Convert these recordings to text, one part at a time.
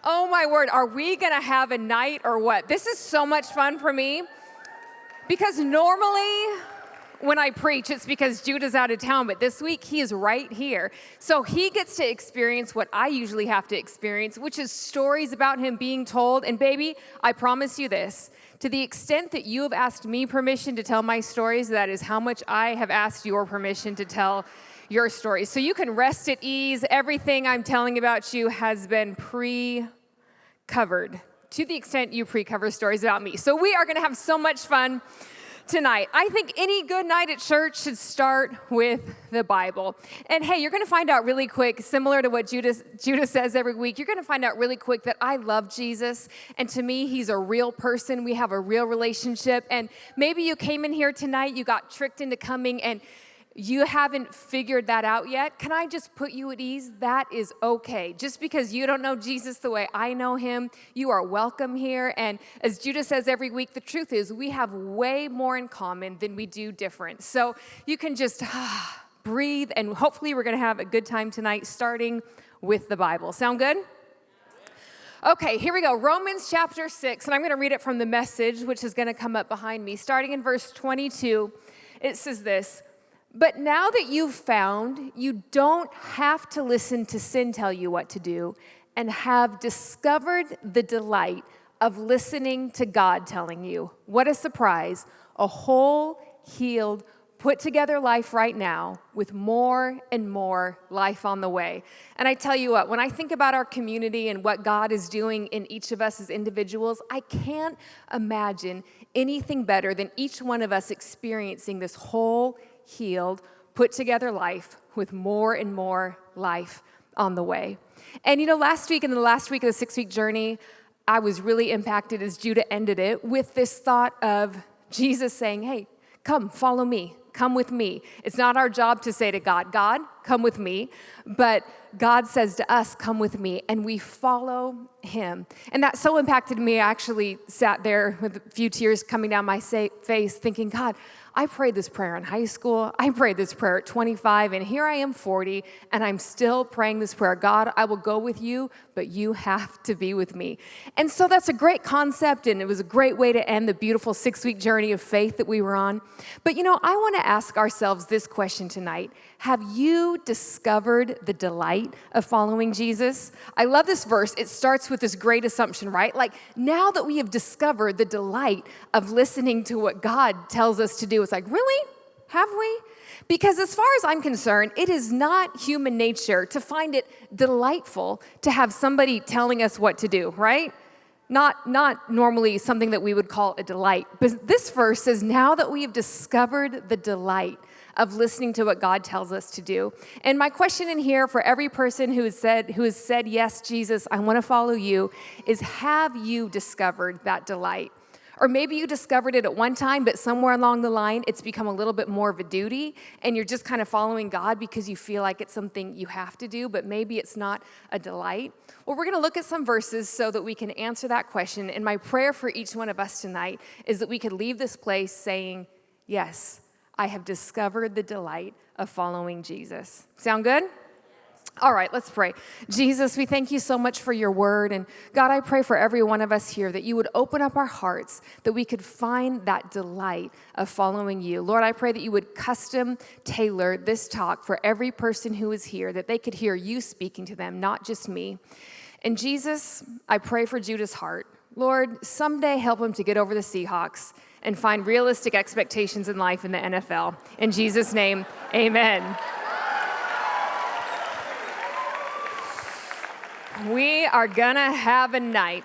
Oh my word, are we gonna have a night or what? This is so much fun for me because normally when I preach, it's because Judah's out of town, but this week he is right here. So he gets to experience what I usually have to experience, which is stories about him being told. And baby, I promise you this, to the extent that you have asked me permission to tell my stories, that is how much I have asked your permission to tell your stories. So you can rest at ease. Everything I'm telling about you has been pre-covered to the extent you pre-cover stories about me. So we are going to have so much fun tonight. I think any good night at church should start with the Bible. And hey, you're going to find out really quick, similar to what Judah says every week, you're going to find out really quick that I love Jesus. And to me, he's a real person. We have a real relationship. And maybe you came in here tonight, you got tricked into coming, and you haven't figured that out yet. Can I just put you at ease? That is okay. Just because you don't know Jesus the way I know him, you are welcome here. And as Judah says every week, the truth is we have way more in common than we do different. So you can just breathe, and hopefully we're going to have a good time tonight, starting with the Bible. Sound good? Okay, here we go. Romans chapter 6, and I'm going to read it from the Message, which is going to come up behind me. Starting in verse 22, it says this: "But now that you've found, you don't have to listen to sin tell you what to do, and have discovered the delight of listening to God telling you." What a surprise. A whole, healed, put together life right now with more and more life on the way. And I tell you what, when I think about our community and what God is doing in each of us as individuals, I can't imagine anything better than each one of us experiencing this whole, healed, put together life with more and more life on the way. And last week, in the last week of the 6-week journey, I was really impacted as Judah ended it with this thought of Jesus saying, hey, come, follow me. Come with me. It's not our job to say to God, God, come with me. But God says to us, come with me. And we follow him. And that so impacted me. I actually sat there with a few tears coming down my face thinking, God, I prayed this prayer in high school. I prayed this prayer at 25, and here I am 40, and I'm still praying this prayer. God, I will go with you, but you have to be with me. And so that's a great concept, and it was a great way to end the beautiful 6-week journey of faith that we were on. But I want to ask ourselves this question tonight. Have you discovered the delight of following Jesus? I love this verse. It starts with this great assumption, right? Like, now that we have discovered the delight of listening to what God tells us to do, it's like, really? Have we? Because as far as I'm concerned, it is not human nature to find it delightful to have somebody telling us what to do, right? Not normally something that we would call a delight. But this verse says, now that we have discovered the delight of listening to what God tells us to do. And my question in here for every person who has said, yes, Jesus, I want to follow you, is have you discovered that delight? Or maybe you discovered it at one time, but somewhere along the line, it's become a little bit more of a duty, and you're just kind of following God because you feel like it's something you have to do, but maybe it's not a delight. Well, we're going to look at some verses so that we can answer that question. And my prayer for each one of us tonight is that we could leave this place saying, yes, I have discovered the delight of following Jesus. Sound good? All right, let's pray. Jesus, we thank you so much for your word. And God, I pray for every one of us here that you would open up our hearts, that we could find that delight of following you. Lord, I pray that you would custom tailor this talk for every person who is here, that they could hear you speaking to them, not just me. And Jesus, I pray for Judah's heart. Lord, someday help him to get over the Seahawks and find realistic expectations in life in the NFL. In Jesus' name, amen. We are gonna have a night.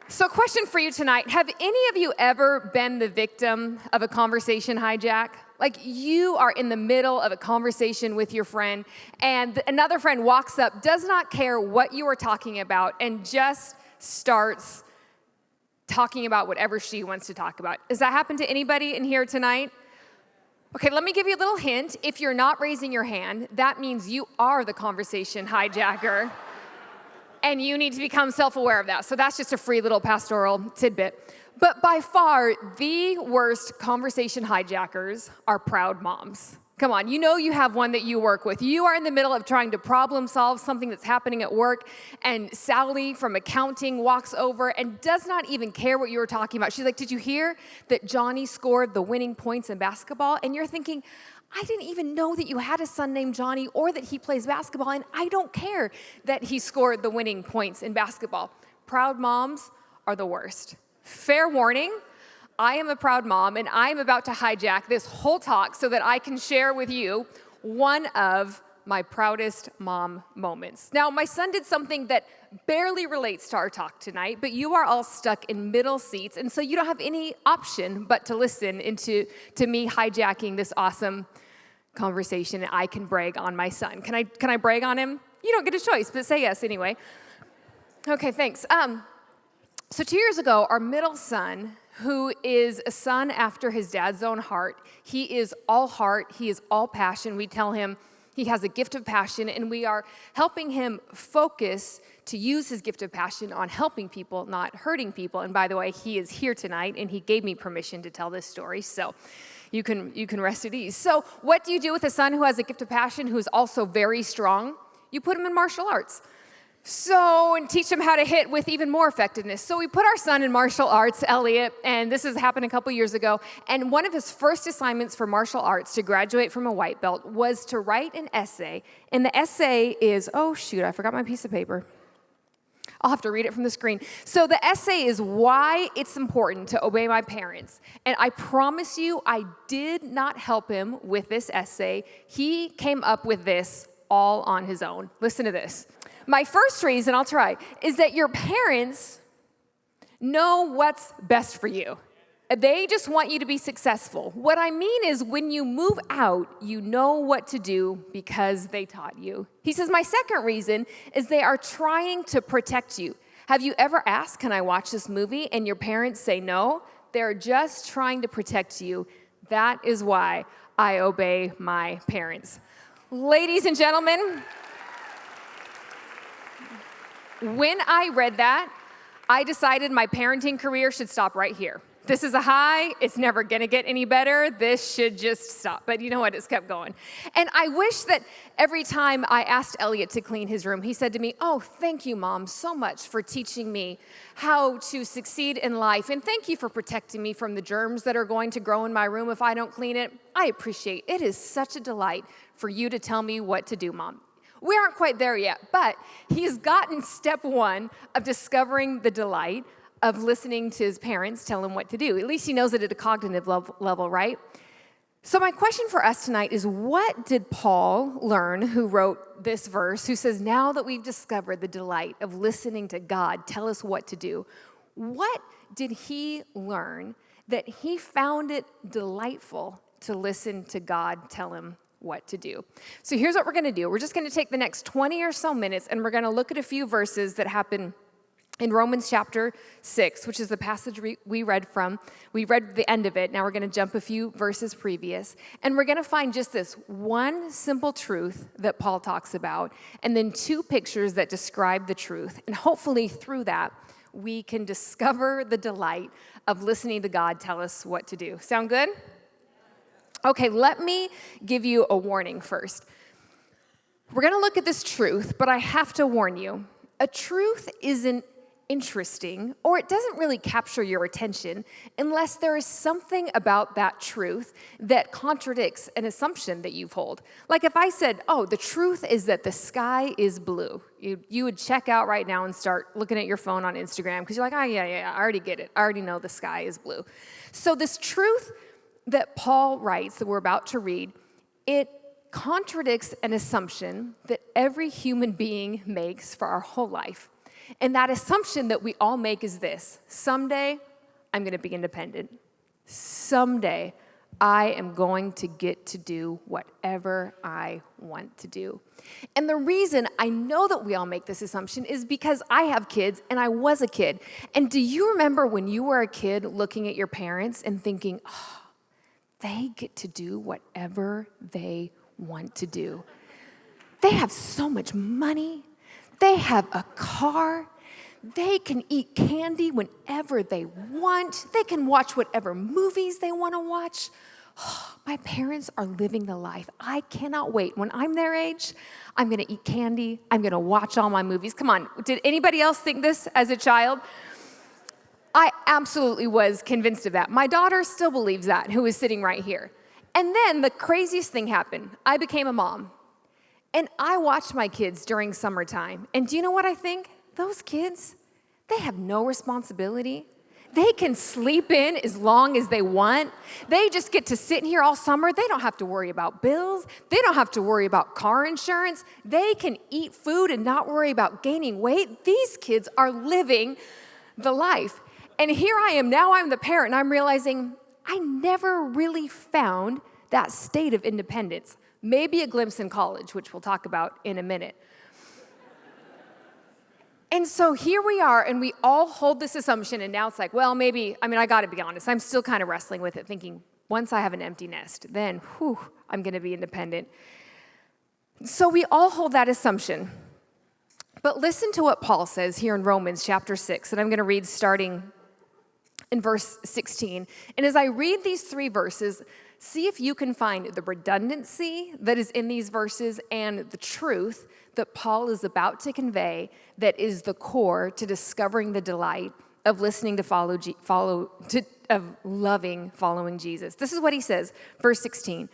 So question for you tonight, have any of you ever been the victim of a conversation hijack? Like you are in the middle of a conversation with your friend and another friend walks up, does not care what you are talking about, and just starts talking about whatever she wants to talk about. Has that happened to anybody in here tonight? Okay, let me give you a little hint. If you're not raising your hand, that means you are the conversation hijacker. And you need to become self-aware of that. So that's just a free little pastoral tidbit. But by far, the worst conversation hijackers are proud moms. Come on, you know you have one that you work with. You are in the middle of trying to problem solve something that's happening at work, and Sally from accounting walks over and does not even care what you were talking about. She's like, did you hear that Johnny scored the winning points in basketball? And you're thinking, I didn't even know that you had a son named Johnny or that he plays basketball, and I don't care that he scored the winning points in basketball. Proud moms are the worst. Fair warning. I am a proud mom, and I am about to hijack this whole talk so that I can share with you one of my proudest mom moments. Now, my son did something that barely relates to our talk tonight, but you are all stuck in middle seats, and so you don't have any option but to listen to me hijacking this awesome conversation, and I can brag on my son. Can I brag on him? You don't get a choice, but say yes anyway. Okay, thanks. So 2 years ago, our middle son, who is a son after his dad's own heart. He is all heart. He is all passion. We tell him he has a gift of passion, and we are helping him focus to use his gift of passion on helping people, not hurting people. And by the way, he is here tonight, and he gave me permission to tell this story, so you can rest at ease. So what do you do with a son who has a gift of passion, who is also very strong? You put him in martial arts. And teach him how to hit with even more effectiveness. So we put our son in martial arts, Elliot, and this has happened a couple years ago. And one of his first assignments for martial arts to graduate from a white belt was to write an essay. And the essay is, oh shoot, I forgot my piece of paper. I'll have to read it from the screen. So the essay is why it's important to obey my parents. And I promise you, I did not help him with this essay. He came up with this all on his own. Listen to this. My first reason, I'll try, is that your parents know what's best for you. They just want you to be successful. What I mean is when you move out, you know what to do because they taught you. He says, my second reason is they are trying to protect you. Have you ever asked, can I watch this movie? And your parents say no? They're just trying to protect you. That is why I obey my parents. Ladies and gentlemen, when I read that, I decided my parenting career should stop right here. This is a high. It's never going to get any better. This should just stop. But you know what? It's kept going. And I wish that every time I asked Elliot to clean his room, he said to me, oh, thank you, Mom, so much for teaching me how to succeed in life. And thank you for protecting me from the germs that are going to grow in my room if I don't clean it. I appreciate it. It is such a delight for you to tell me what to do, Mom. We aren't quite there yet, but he's gotten step one of discovering the delight of listening to his parents tell him what to do. At least he knows it at a cognitive level, right? So my question for us tonight is, what did Paul learn, who wrote this verse, who says, now that we've discovered the delight of listening to God tell us what to do, what did he learn that he found it delightful to listen to God tell him what to do? So here's what we're going to do. We're just going to take the next 20 or so minutes, and we're going to look at a few verses that happen in Romans chapter 6, which is the passage we read from. We read the end of it. Now we're going to jump a few verses previous, and we're going to find just this one simple truth that Paul talks about, and then two pictures that describe the truth. And hopefully through that, we can discover the delight of listening to God tell us what to do. Sound good? Okay, let me give you a warning first. We're going to look at this truth, but I have to warn you. A truth isn't interesting, or it doesn't really capture your attention unless there is something about that truth that contradicts an assumption that you've held. Like if I said, oh, the truth is that the sky is blue, you would check out right now and start looking at your phone on Instagram because you're like, oh, yeah, I already get it. I already know the sky is blue. So this truth that Paul writes that we're about to read, it contradicts an assumption that every human being makes for our whole life. And that assumption that we all make is this: someday I'm going to be independent. Someday I am going to get to do whatever I want to do. And the reason I know that we all make this assumption is because I have kids and I was a kid. And do you remember when you were a kid looking at your parents and thinking, oh, they get to do whatever they want to do. They have so much money. They have a car. They can eat candy whenever they want. They can watch whatever movies they want to watch. My parents are living the life. I cannot wait. When I'm their age, I'm going to eat candy. I'm going to watch all my movies. Come on, did anybody else think this as a child? I absolutely was convinced of that. My daughter still believes that, who is sitting right here. And then the craziest thing happened. I became a mom. And I watched my kids during summertime. And do you know what I think? Those kids, they have no responsibility. They can sleep in as long as they want. They just get to sit here all summer. They don't have to worry about bills. They don't have to worry about car insurance. They can eat food and not worry about gaining weight. These kids are living the life. And here I am, now I'm the parent, and I'm realizing I never really found that state of independence. Maybe a glimpse in college, which we'll talk about in a minute. And so here we are, and we all hold this assumption, and now it's like, well, maybe, I gotta be honest, I'm still kind of wrestling with it, thinking, once I have an empty nest, then, I'm gonna be independent. So we all hold that assumption. But listen to what Paul says here in Romans chapter 6, and I'm gonna read starting in verse 16. And as I read these 3 verses, see if you can find the redundancy that is in these verses and the truth that Paul is about to convey that is the core to discovering the delight of listening to loving following Jesus. This is what he says, verse 16.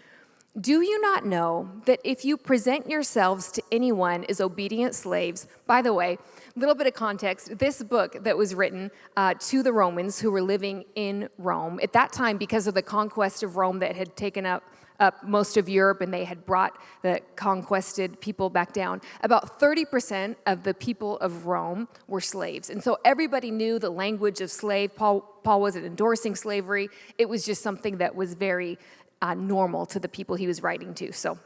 Do you not know that if you present yourselves to anyone as obedient slaves, by the way, a little bit of context, this book that was written to the Romans who were living in Rome, at that time, because of the conquest of Rome that had taken up most of Europe and they had brought the conquested people back down, about 30% of the people of Rome were slaves. And so everybody knew the language of slave. Paul wasn't endorsing slavery. It was just something that was very normal to the people he was writing to. So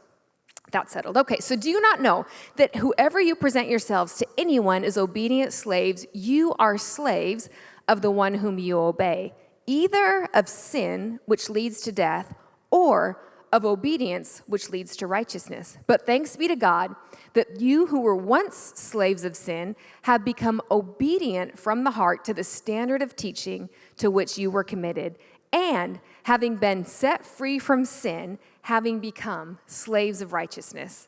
that's settled. Okay, so do you not know that whoever you present yourselves to anyone as obedient slaves, you are slaves of the one whom you obey, either of sin, which leads to death, or of obedience, which leads to righteousness. But thanks be to God that you who were once slaves of sin have become obedient from the heart to the standard of teaching to which you were committed, and having been set free from sin, having become slaves of righteousness.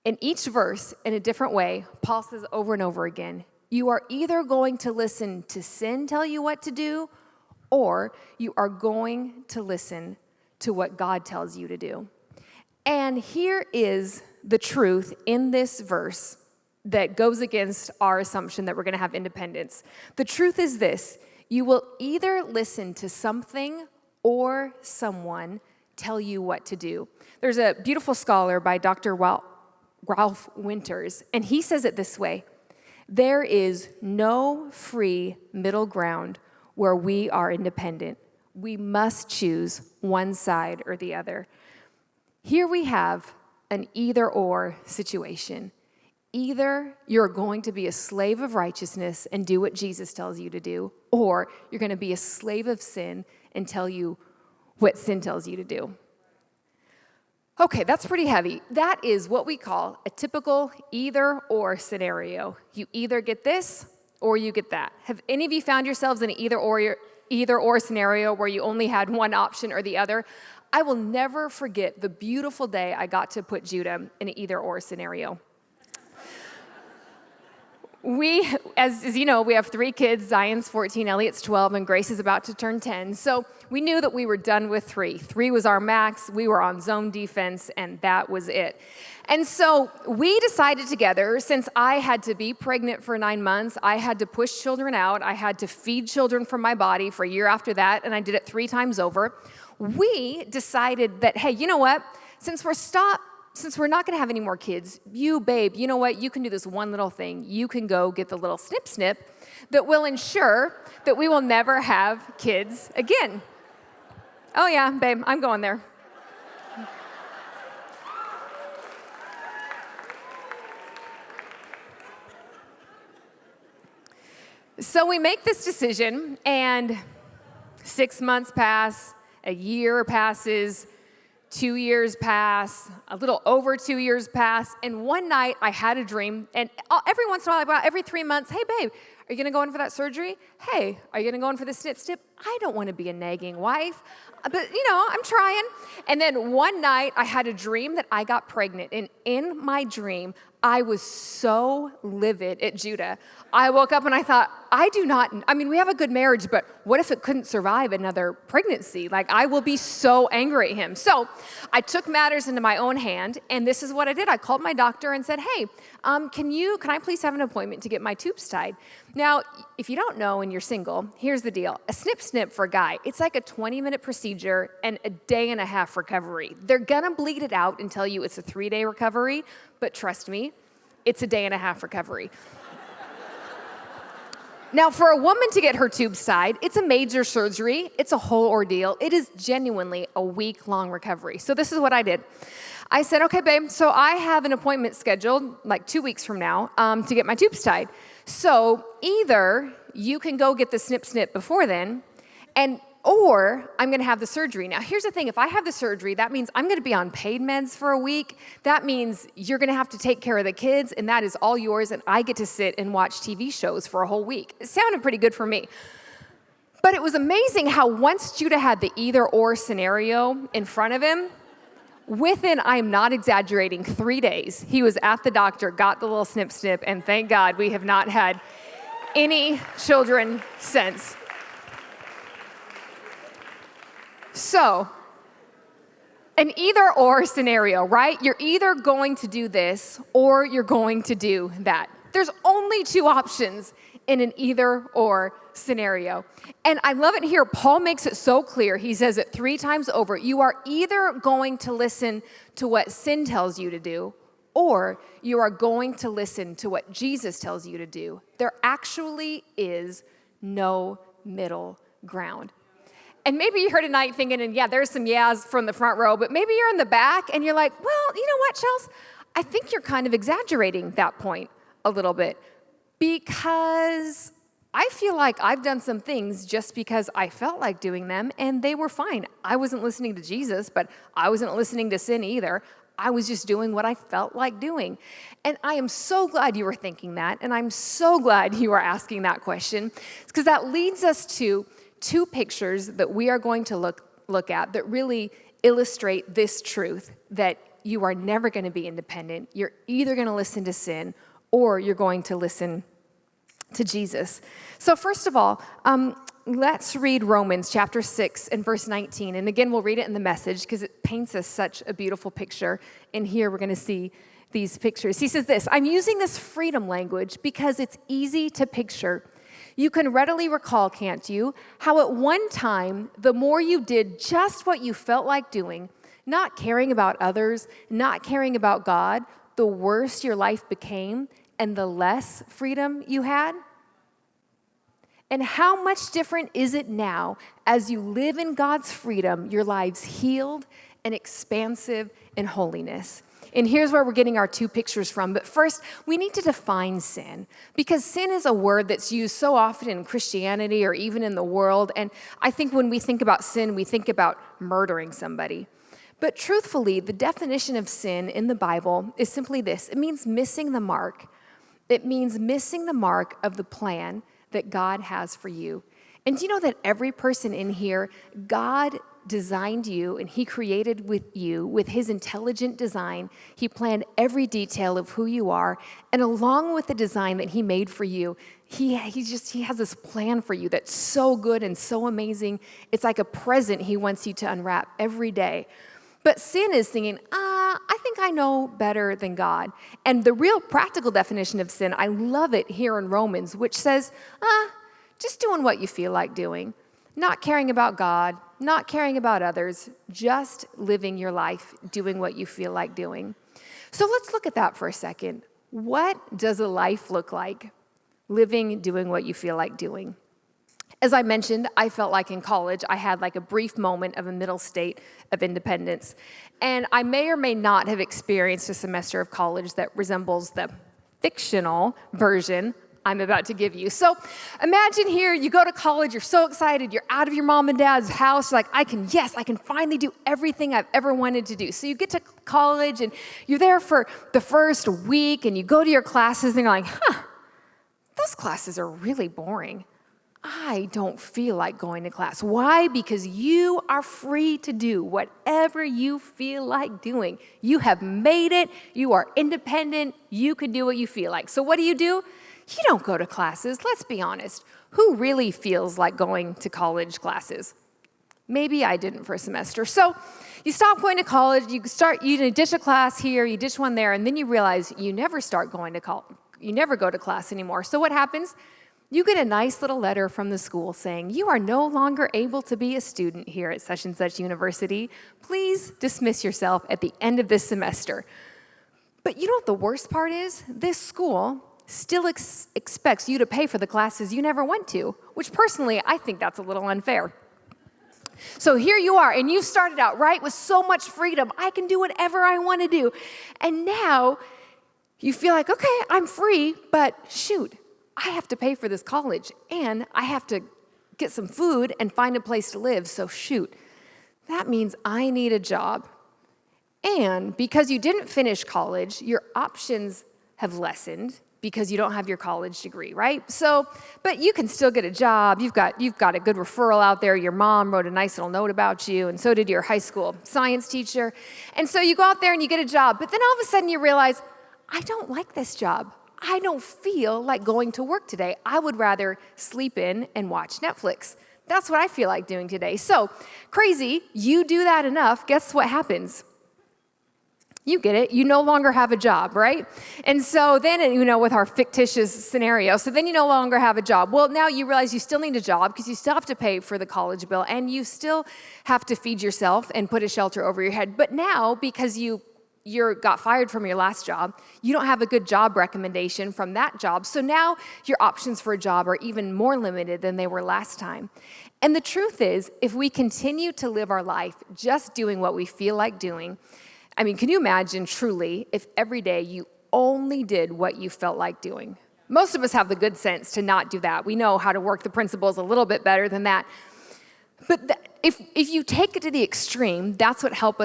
In each verse, in a different way, Paul says over and over again, you are either going to listen to sin tell you what to do, or you are going to listen to what God tells you to do. And here is the truth in this verse that goes against our assumption that we're going to have independence. The truth is this: you will either listen to something or someone tell you what to do. There's a beautiful scholar by Dr. Ralph Winters, and he says it this way: there is no free middle ground where we are independent. We must choose one side or the other. Here we have an either-or situation. Either you're going to be a slave of righteousness and do what Jesus tells you to do, or you're going to be a slave of sin and tell you what sin tells you to do. Okay, that's pretty heavy. That is what we call a typical either-or scenario. You either get this or you get that. Have any of you found yourselves in an either-or scenario where you only had one option or the other? I will never forget the beautiful day I got to put Judah in an either-or scenario. As you know, we have 3 kids. Zion's 14, Elliot's 12, and Grace is about to turn 10. So we knew that we were done with 3. 3 was our max. We were on zone defense, and that was it. And so we decided together, since I had to be pregnant for 9 months, I had to push children out, I had to feed children from my body for a year after that, and I did it 3 times over. We decided that, hey, you know what? Since we're not going to have any more kids, babe, you know what? You can do this one little thing. You can go get the little snip that will ensure that we will never have kids again. Oh yeah, babe, I'm going there. So we make this decision, and 6 months pass, a year passes, 2 years pass, a little over 2 years pass, and one night I had a dream, and every once in a while, about every 3 months, hey, babe, are you going to go in for that surgery? Hey, are you going to go in for the snip? I don't want to be a nagging wife, but, I'm trying. And then one night I had a dream that I got pregnant, and in my dream, I was so livid at Judah. I woke up and I thought, we have a good marriage, but what if it couldn't survive another pregnancy? Like, I will be so angry at him. So I took matters into my own hand, and this is what I did. I called my doctor and said, hey, can I please have an appointment to get my tubes tied? Now, if you don't know and you're single, here's the deal. A snip for a guy, it's like a 20-minute procedure and a day and a half recovery. They're gonna bleed it out and tell you it's a 3-day recovery, but trust me, it's a day and a half recovery. Now, for a woman to get her tubes tied, it's a major surgery. It's a whole ordeal. It is genuinely a week-long recovery. So this is what I did. I said, okay, babe, so I have an appointment scheduled like 2 weeks from now to get my tubes tied. So either you can go get the snip before then, or I'm going to have the surgery. Now, here's the thing. If I have the surgery, that means I'm going to be on paid meds for a week. That means you're going to have to take care of the kids, and that is all yours, and I get to sit and watch TV shows for a whole week. It sounded pretty good for me. But it was amazing how once Judah had the either-or scenario in front of him, within, I'm not exaggerating, 3 days, he was at the doctor, got the little snip, and thank God we have not had any children since. So, an either-or scenario, right? You're either going to do this or you're going to do that. There's only 2 options in an either-or scenario. And I love it here. Paul makes it so clear. He says it 3 times over. You are either going to listen to what sin tells you to do, or you are going to listen to what Jesus tells you to do. There actually is no middle ground. And maybe you're here tonight thinking, and yeah, there's some yeahs from the front row, but maybe you're in the back and you're like, well, you know what, Chels? I think you're kind of exaggerating that point a little bit, because I feel like I've done some things just because I felt like doing them and they were fine. I wasn't listening to Jesus, but I wasn't listening to sin either. I was just doing what I felt like doing. And I am so glad you were thinking that, and I'm so glad you are asking that question, because that leads us to 2 pictures that we are going to look at that really illustrate this truth, that you are never going to be independent. You're either going to listen to sin or you're going to listen to Jesus. So first of all, let's read Romans chapter 6 and verse 19. And again, we'll read it in the Message because it paints us such a beautiful picture. And here we're going to see these pictures. He says this, I'm using this freedom language because it's easy to picture. You can readily recall, can't you, how at one time, the more you did just what you felt like doing, not caring about others, not caring about God, the worse your life became and the less freedom you had? And how much different is it now as you live in God's freedom, your lives healed and expansive in holiness? And here's where we're getting our 2 pictures from. But first, we need to define sin, because sin is a word that's used so often in Christianity or even in the world. And I think when we think about sin, we think about murdering somebody. But truthfully, the definition of sin in the Bible is simply this. It means missing the mark. It means missing the mark of the plan that God has for you. And do you know that every person in here, God designed you and he created with you with his intelligent design. He planned every detail of who you are, and along with the design that he made for you, he has this plan for you that's so good and so amazing. It's like a present he wants you to unwrap every day. But sin is thinking, I think I know better than God. And the real practical definition of sin, I love it here in Romans, which says, just doing what you feel like doing. Not caring about God, not caring about others, just living your life, doing what you feel like doing. So let's look at that for a second. What does a life look like? Living, doing what you feel like doing. As I mentioned, I felt like in college, I had like a brief moment of a middle state of independence. And I may or may not have experienced a semester of college that resembles the fictional version I'm about to give you. So imagine here, you go to college, you're so excited, you're out of your mom and dad's house, you're like, I can finally do everything I've ever wanted to do. So you get to college and you're there for the first week and you go to your classes and you're like, those classes are really boring. I don't feel like going to class. Why? Because you are free to do whatever you feel like doing. You have made it. You are independent. You can do what you feel like. So what do? You don't go to classes. Let's be honest. Who really feels like going to college classes? Maybe I didn't for a semester. So you stop going to college. You ditch a class here, you ditch one there, and then you realize you never start going to college. You never go to class anymore. So what happens? You get a nice little letter from the school saying, you are no longer able to be a student here at such and such university. Please dismiss yourself at the end of this semester. But you know what the worst part is? This school still expects you to pay for the classes you never went to, which personally, I think that's a little unfair. So here you are, and you started out, right, with so much freedom. I can do whatever I want to do. And now you feel like, okay, I'm free, but shoot, I have to pay for this college, and I have to get some food and find a place to live, so shoot. That means I need a job. And because you didn't finish college, your options have lessened because you don't have your college degree, right? So, but you can still get a job. You've got a good referral out there. Your mom wrote a nice little note about you, and so did your high school science teacher. And so you go out there and you get a job, but then all of a sudden you realize, I don't like this job. I don't feel like going to work today. I would rather sleep in and watch Netflix. That's what I feel like doing today. So, crazy, you do that enough, guess what happens? You get it. You no longer have a job, right? And so then, with our fictitious scenario, so then you no longer have a job. Well, now you realize you still need a job because you still have to pay for the college bill and you still have to feed yourself and put a shelter over your head. But now, because you got fired from your last job, you don't have a good job recommendation from that job. So now your options for a job are even more limited than they were last time. And the truth is, if we continue to live our life just doing what we feel like doing, I mean, can you imagine truly if every day you only did what you felt like doing? Most of us have the good sense to not do that. We know how to work the principles a little bit better than that. But if you take it to the extreme, that's what helps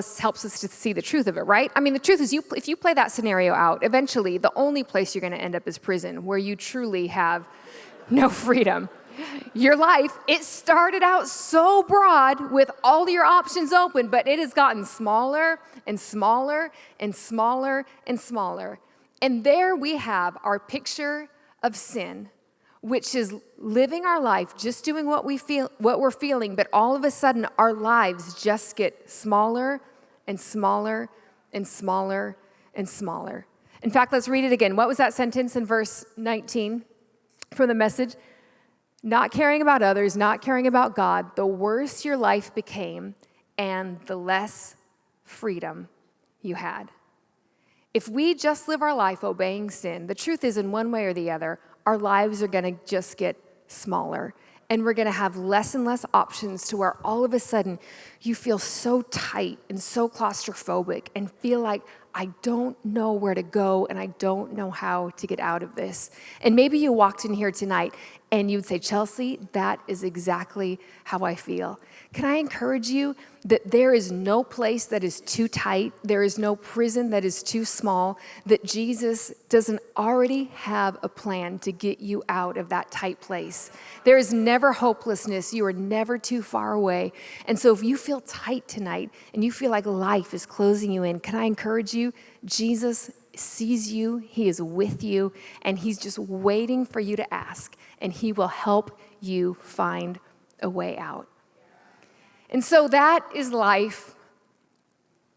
us to see the truth of it, right? I mean, the truth is, if you play that scenario out, eventually the only place you're going to end up is prison, where you truly have no freedom. Your life, it started out so broad with all your options open, but it has gotten smaller and smaller and smaller and smaller. And there we have our picture of sin, which is living our life, just doing what we're feeling, but all of a sudden our lives just get smaller and smaller and smaller and smaller. In fact, let's read it again. What was that sentence in verse 19 from the Message? Not caring about others, not caring about God, the worse your life became and the less freedom you had. If we just live our life obeying sin, the truth is, in one way or the other, our lives are going to just get smaller, and we're going to have less and less options to where all of a sudden you feel so tight and so claustrophobic and feel like, I don't know where to go and I don't know how to get out of this. And maybe you walked in here tonight and you'd say, Chelsea, that is exactly how I feel. Can I encourage you that there is no place that is too tight, there is no prison that is too small, that Jesus doesn't already have a plan to get you out of that tight place. There is never hopelessness. You are never too far away. And so if you feel tight tonight and you feel like life is closing you in, can I encourage you? Jesus sees you, he is with you, and he's just waiting for you to ask, and he will help you find a way out. And so that is life,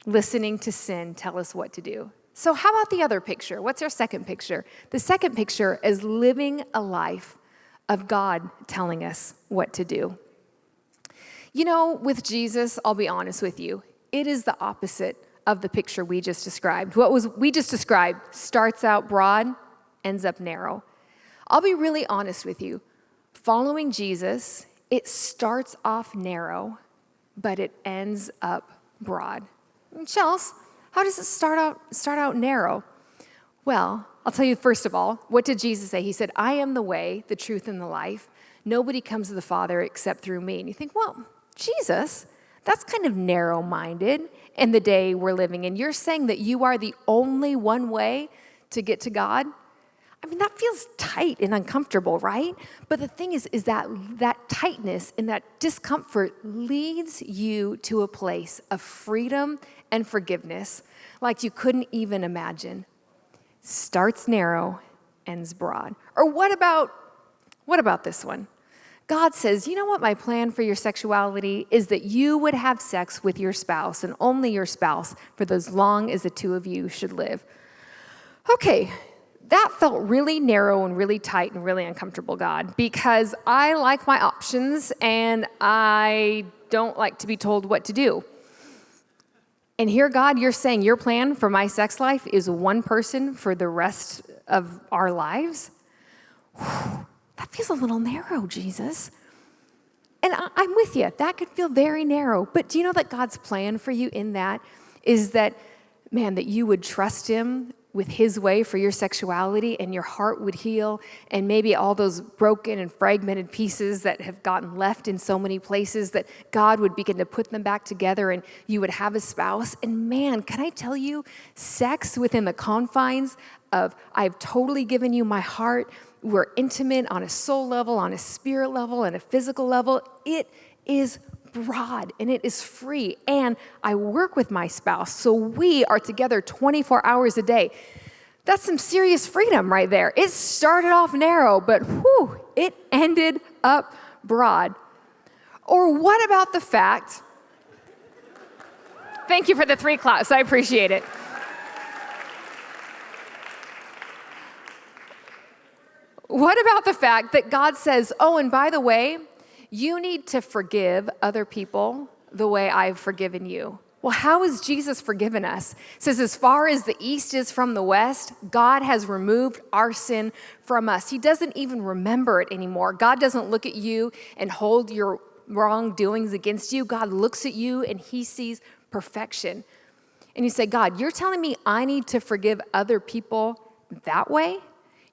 listening to sin tell us what to do. So how about the other picture? What's our second picture? The second picture is living a life of God telling us what to do. You know, with Jesus, I'll be honest with you, it is the opposite of the picture we just described. We just described starts out broad, ends up narrow. I'll be really honest with you. Following Jesus, it starts off narrow, but it ends up broad. Chels, how does it start out narrow? Well, I'll tell you first of all, what did Jesus say? He said, I am the way, the truth, and the life. Nobody comes to the Father except through me. And you think, well, Jesus, that's kind of narrow-minded in the day we're living in. You're saying that you are the only one way to get to God? I mean, that feels tight and uncomfortable, right? But the thing is that tightness and that discomfort leads you to a place of freedom and forgiveness like you couldn't even imagine. Starts narrow, ends broad. Or what about this one? God says, you know what my plan for your sexuality is that you would have sex with your spouse and only your spouse for as long as the two of you should live. Okay, that felt really narrow and really tight and really uncomfortable, God, because I like my options and I don't like to be told what to do. And here, God, you're saying your plan for my sex life is one person for the rest of our lives? Whew, that feels a little narrow, Jesus. And I'm with you. That could feel very narrow. But do you know that God's plan for you in that is that, man, that you would trust him with his way for your sexuality and your heart would heal and maybe all those broken and fragmented pieces that have gotten left in so many places that God would begin to put them back together and you would have a spouse. And man, can I tell you, sex within the confines of I've totally given you my heart, we're intimate on a soul level, on a spirit level, and a physical level, it is broad and it is free. And I work with my spouse, so we are together 24 hours a day. That's some serious freedom right there. It started off narrow, but whew, it ended up broad. Or what about the fact, thank you for the 3 claps, I appreciate it. What about the fact that God says, oh, and by the way, you need to forgive other people the way I've forgiven you? Well, how has Jesus forgiven us? It says, as far as the east is from the west, God has removed our sin from us. He doesn't even remember it anymore. God doesn't look at you and hold your wrongdoings against you. God looks at you and he sees perfection. And you say, God, you're telling me I need to forgive other people that way?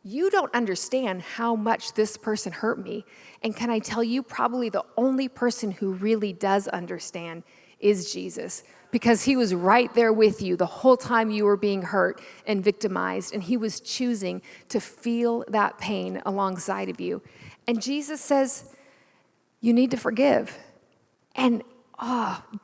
You don't understand how much this person hurt me. And can I tell you, probably the only person who really does understand is Jesus, because he was right there with you the whole time you were being hurt and victimized, and he was choosing to feel that pain alongside of you. And Jesus says, you need to forgive. And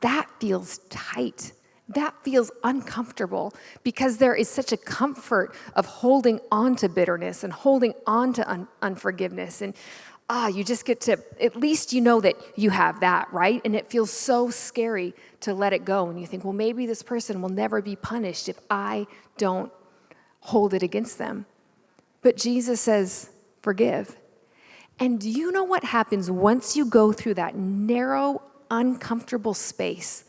that feels tight. That feels uncomfortable because there is such a comfort of holding on to bitterness and holding on to unforgiveness. And you just get to, at least you know that you have that, right? And it feels so scary to let it go. And you think, well, maybe this person will never be punished if I don't hold it against them. But Jesus says, forgive. And do you know what happens once you go through that narrow, uncomfortable space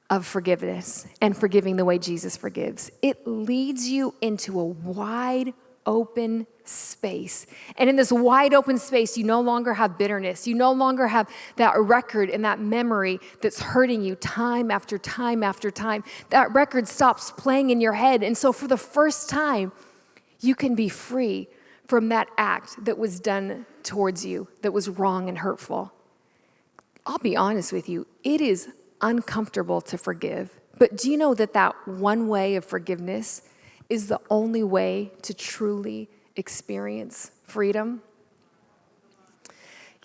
of forgiveness and forgiving the way Jesus forgives? It leads you into a wide open space. And in this wide open space, you no longer have bitterness. You no longer have that record and that memory that's hurting you time after time after time. That record stops playing in your head. And so for the first time, you can be free from that act that was done towards you that was wrong and hurtful. I'll be honest with you, it is uncomfortable to forgive. But do you know that that one way of forgiveness is the only way to truly experience freedom?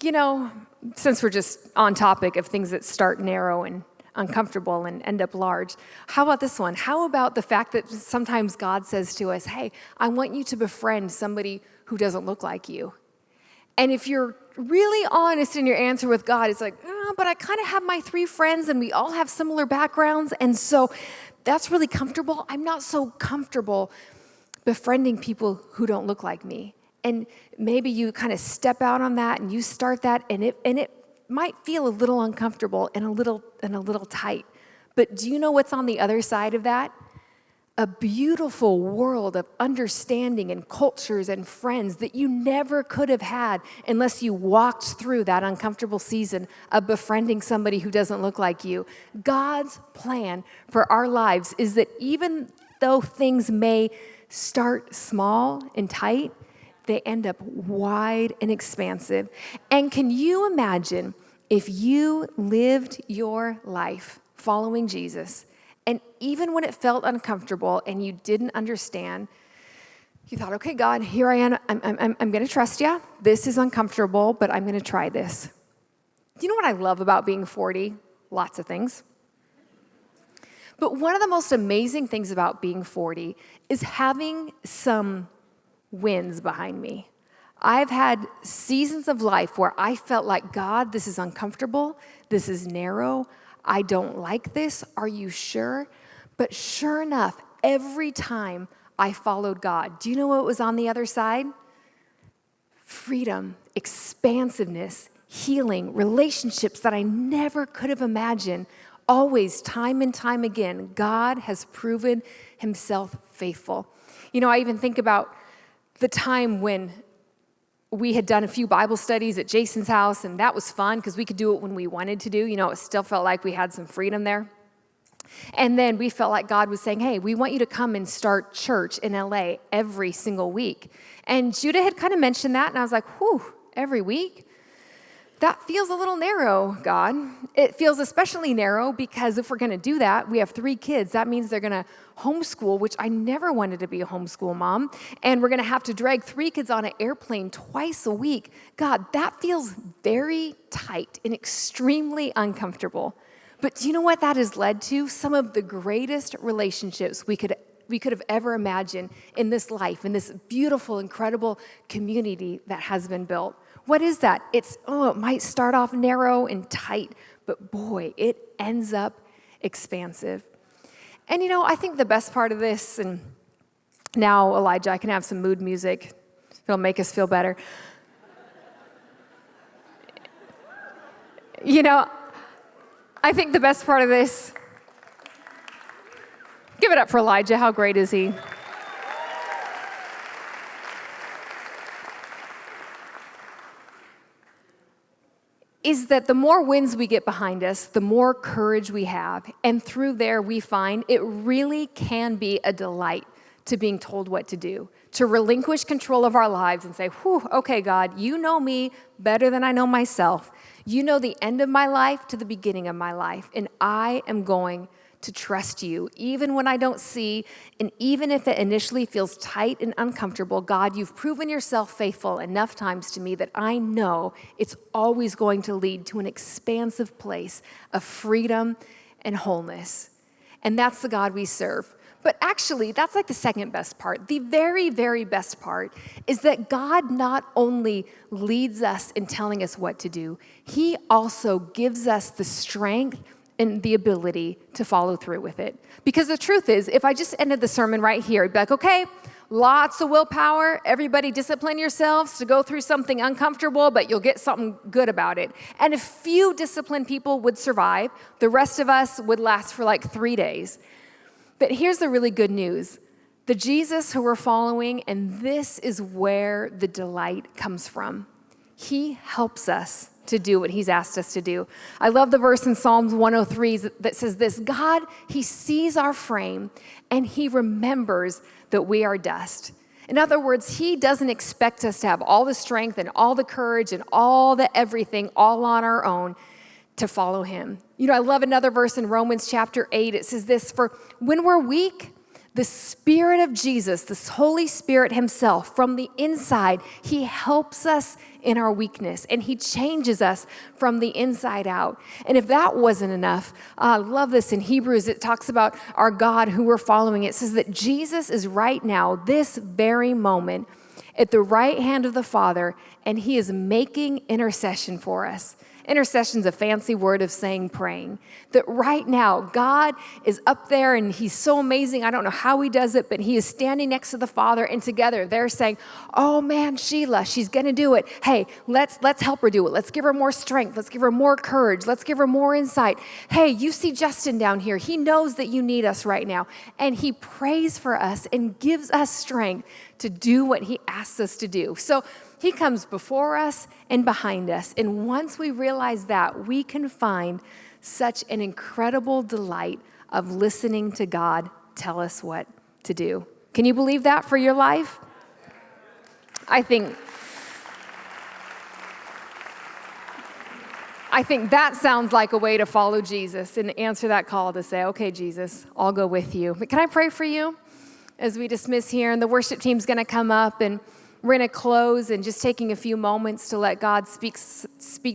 You know, since we're just on topic of things that start narrow and uncomfortable and end up large, how about this one? How about the fact that sometimes God says to us, hey, I want you to befriend somebody who doesn't look like you. And if you're really honest in your answer with God, it's like, but I kind of have my 3 friends and we all have similar backgrounds. And so that's really comfortable. I'm not so comfortable befriending people who don't look like me. And maybe you kind of step out on that and you start that and it might feel a little uncomfortable and a little tight. But do you know what's on the other side of that? A beautiful world of understanding and cultures and friends that you never could have had unless you walked through that uncomfortable season of befriending somebody who doesn't look like you. God's plan for our lives is that even though things may start small and tight, they end up wide and expansive. And can you imagine if you lived your life following Jesus, and even when it felt uncomfortable and you didn't understand, you thought, okay, God, here I am. I'm going to trust you. This is uncomfortable, but I'm going to try this. Do you know what I love about being 40? Lots of things. But one of the most amazing things about being 40 is having some wins behind me. I've had seasons of life where I felt like, God, this is uncomfortable. This is narrow. I don't like this. Are you sure? But sure enough, every time I followed God, do you know what was on the other side? Freedom, expansiveness, healing, relationships that I never could have imagined. Always, time and time again, God has proven himself faithful. You know, I even think about the time when we had done a few Bible studies at Jason's house, and that was fun because we could do it when we wanted to do. You know, it still felt like we had some freedom there. And then we felt like God was saying, hey, we want you to come and start church in LA every single week. And Judah had kind of mentioned that, and I was like, whew, every week? That feels a little narrow, God. It feels especially narrow because if we're going to do that, we have 3 kids. That means they're going to homeschool, which I never wanted to be a homeschool mom. And we're going to have to drag 3 kids on an airplane twice a week. God, that feels very tight and extremely uncomfortable. But do you know what that has led to? Some of the greatest relationships we could have ever imagined in this life, in this beautiful, incredible community that has been built. What is that? It might start off narrow and tight, but boy, it ends up expansive. And you know, I think the best part of this, and now Elijah, I can have some mood music. It'll make us feel better. You know, I think the best part of this, give it up for Elijah. How great is he? Is that the more wins we get behind us, the more courage we have. And through there, we find it really can be a delight to being told what to do, to relinquish control of our lives and say, whew, okay, God, you know me better than I know myself. You know the end of my life to the beginning of my life, and I am going to trust you, even when I don't see, and even if it initially feels tight and uncomfortable. God, you've proven yourself faithful enough times to me that I know it's always going to lead to an expansive place of freedom and wholeness. And that's the God we serve. But actually, that's like the second best part. The very, very best part is that God not only leads us in telling us what to do, he also gives us the strength and the ability to follow through with it. Because the truth is, if I just ended the sermon right here, I'd be like, okay, lots of willpower, everybody discipline yourselves to go through something uncomfortable, but you'll get something good about it. And a few disciplined people would survive. The rest of us would last for like 3 days. But here's the really good news. The Jesus who we're following, and this is where the delight comes from. He helps us to do what he's asked us to do. I love the verse in Psalms 103 that says this: God, he sees our frame and he remembers that we are dust. In other words, he doesn't expect us to have all the strength and all the courage and all the everything all on our own to follow him. You know, I love another verse in Romans chapter 8. It says this: for when we're weak, the Spirit of Jesus, this Holy Spirit himself, from the inside, he helps us in our weakness, and he changes us from the inside out. And if that wasn't enough, I love this in Hebrews. It talks about our God who we're following. It says that Jesus is right now, this very moment, at the right hand of the Father, and he is making intercession for us. Intercession's a fancy word of saying praying. That right now, God is up there and he's so amazing. I don't know how he does it, but he is standing next to the Father, and together they're saying, oh man, Sheila, she's going to do it. Hey, let's help her do it. Let's give her more strength. Let's give her more courage. Let's give her more insight. Hey, you see Justin down here. He knows that you need us right now. And he prays for us and gives us strength to do what he asks us to do. So he comes before us and behind us. And once we realize that, we can find such an incredible delight of listening to God tell us what to do. Can you believe that for your life? I think that sounds like a way to follow Jesus and answer that call to say, okay, Jesus, I'll go with you. But can I pray for you as we dismiss here? And the worship team's going to come up, and we're going to close and just taking a few moments to let God speak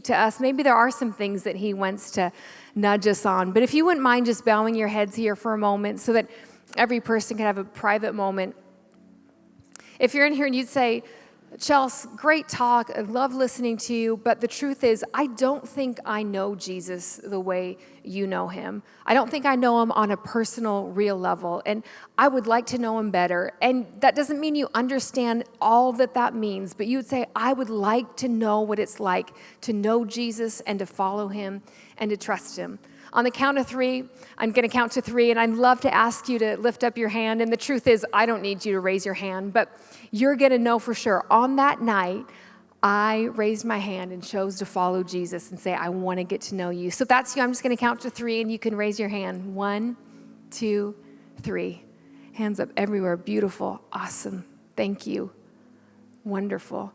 to us. Maybe there are some things that he wants to nudge us on. But if you wouldn't mind just bowing your heads here for a moment so that every person can have a private moment. If you're in here and you'd say, Chelsea, great talk. I love listening to you. But the truth is, I don't think I know Jesus the way you know him. I don't think I know him on a personal, real level. And I would like to know him better. And that doesn't mean you understand all that means. But you would say, I would like to know what it's like to know Jesus and to follow him and to trust him. On the count of 3, I'm going to count to 3, and I'd love to ask you to lift up your hand. And the truth is, I don't need you to raise your hand, but you're going to know for sure. On that night, I raised my hand and chose to follow Jesus and say, I want to get to know you. So if that's you, I'm just going to count to 3, and you can raise your hand. 1, 2, 3. Hands up everywhere. Beautiful. Awesome. Thank you. Wonderful.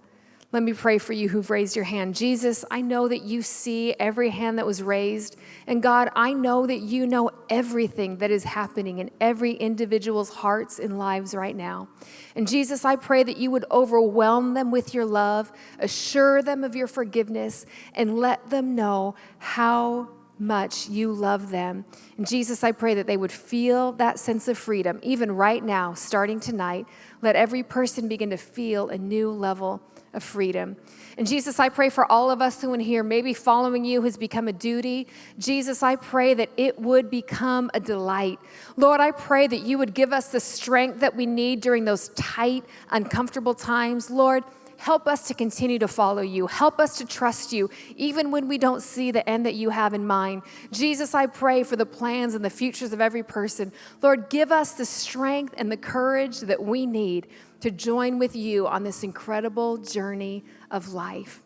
Let me pray for you who've raised your hand. Jesus, I know that you see every hand that was raised. And God, I know that you know everything that is happening in every individual's hearts and lives right now. And Jesus, I pray that you would overwhelm them with your love, assure them of your forgiveness, and let them know how much you love them. And Jesus, I pray that they would feel that sense of freedom, even right now, starting tonight. Let every person begin to feel a new level of freedom. And Jesus, I pray for all of us who in here, maybe following you has become a duty. Jesus, I pray that it would become a delight. Lord, I pray that you would give us the strength that we need during those tight, uncomfortable times. Lord, help us to continue to follow you. Help us to trust you, even when we don't see the end that you have in mind. Jesus, I pray for the plans and the futures of every person. Lord, give us the strength and the courage that we need to join with you on this incredible journey of life.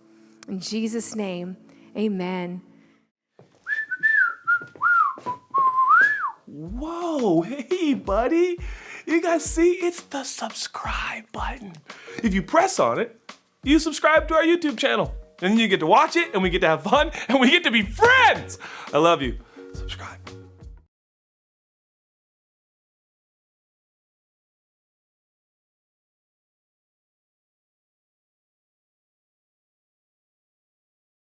In Jesus' name, amen. Whoa, hey, buddy. You guys see? It's the subscribe button. If you press on it, you subscribe to our YouTube channel. And then you get to watch it, and we get to have fun, and we get to be friends. I love you. Subscribe.